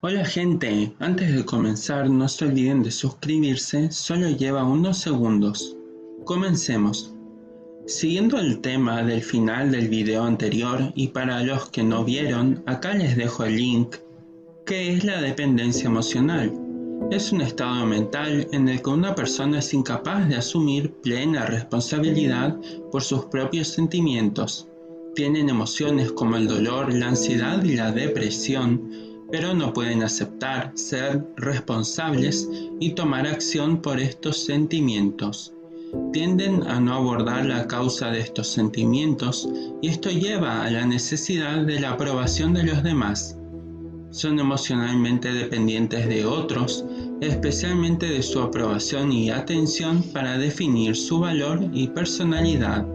Hola gente, antes de comenzar no se olviden de suscribirse, solo lleva unos segundos. Comencemos. Siguiendo el tema del final del video anterior y para los que no vieron, acá les dejo el link. ¿Qué es la dependencia emocional? Es un estado mental en el que una persona es incapaz de asumir plena responsabilidad por sus propios sentimientos. Tienen emociones como el dolor, la ansiedad y la depresión, pero no pueden aceptar, ser responsables y tomar acción por estos sentimientos. Tienden a no abordar la causa de estos sentimientos y esto lleva a la necesidad de la aprobación de los demás. Son emocionalmente dependientes de otros, especialmente de su aprobación y atención para definir su valor y personalidad.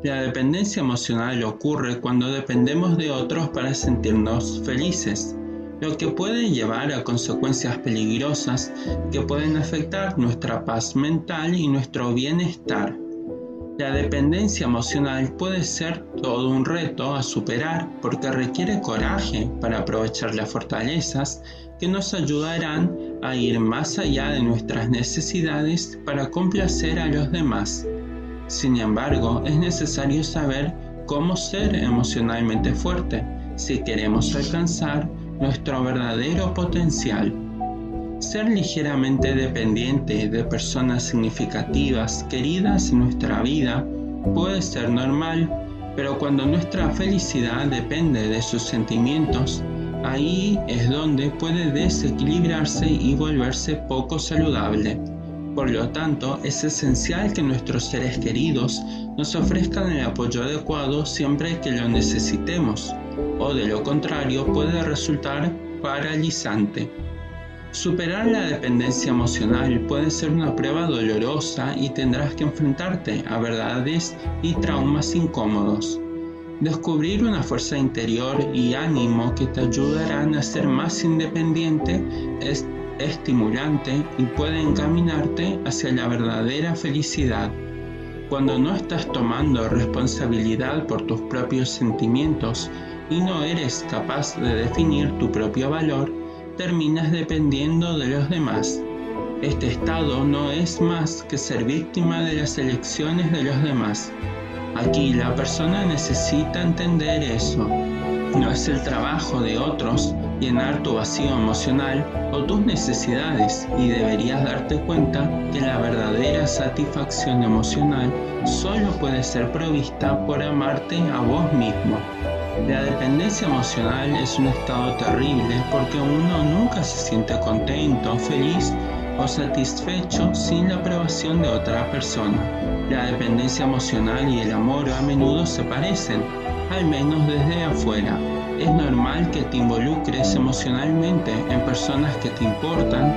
La dependencia emocional ocurre cuando dependemos de otros para sentirnos felices, lo que puede llevar a consecuencias peligrosas que pueden afectar nuestra paz mental y nuestro bienestar. La dependencia emocional puede ser todo un reto a superar porque requiere coraje para aprovechar las fortalezas que nos ayudarán a ir más allá de nuestras necesidades para complacer a los demás. Sin embargo, es necesario saber cómo ser emocionalmente fuerte si queremos alcanzar nuestro verdadero potencial. Ser ligeramente dependiente de personas significativas, queridas en nuestra vida, puede ser normal, pero cuando nuestra felicidad depende de sus sentimientos, ahí es donde puede desequilibrarse y volverse poco saludable. Por lo tanto, es esencial que nuestros seres queridos nos ofrezcan el apoyo adecuado siempre que lo necesitemos, o de lo contrario puede resultar paralizante. Superar la dependencia emocional puede ser una prueba dolorosa y tendrás que enfrentarte a verdades y traumas incómodos. Descubrir una fuerza interior y ánimo que te ayudarán a ser más independiente es estimulante y puede encaminarte hacia la verdadera felicidad. Cuando no estás tomando responsabilidad por tus propios sentimientos y no eres capaz de definir tu propio valor, terminas dependiendo de los demás. Este estado no es más que ser víctima de las elecciones de los demás. Aquí la persona necesita entender eso. No es el trabajo de otros llenar tu vacío emocional o tus necesidades y deberías darte cuenta que la verdadera satisfacción emocional solo puede ser provista por amarte a vos mismo. La dependencia emocional es un estado terrible porque uno nunca se siente contento, feliz o satisfecho sin la aprobación de otra persona. La dependencia emocional y el amor a menudo se parecen, al menos desde afuera. Es normal que te involucres emocionalmente en personas que te importan,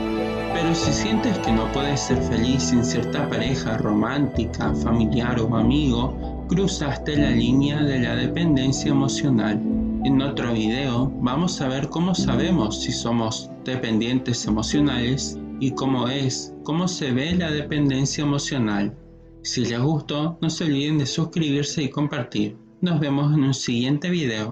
pero si sientes que no puedes ser feliz sin cierta pareja romántica, familiar o amigo, cruzaste la línea de la dependencia emocional. En otro video vamos a ver cómo sabemos si somos dependientes emocionales y cómo se ve la dependencia emocional. Si les gustó, no se olviden de suscribirse y compartir. Nos vemos en un siguiente video.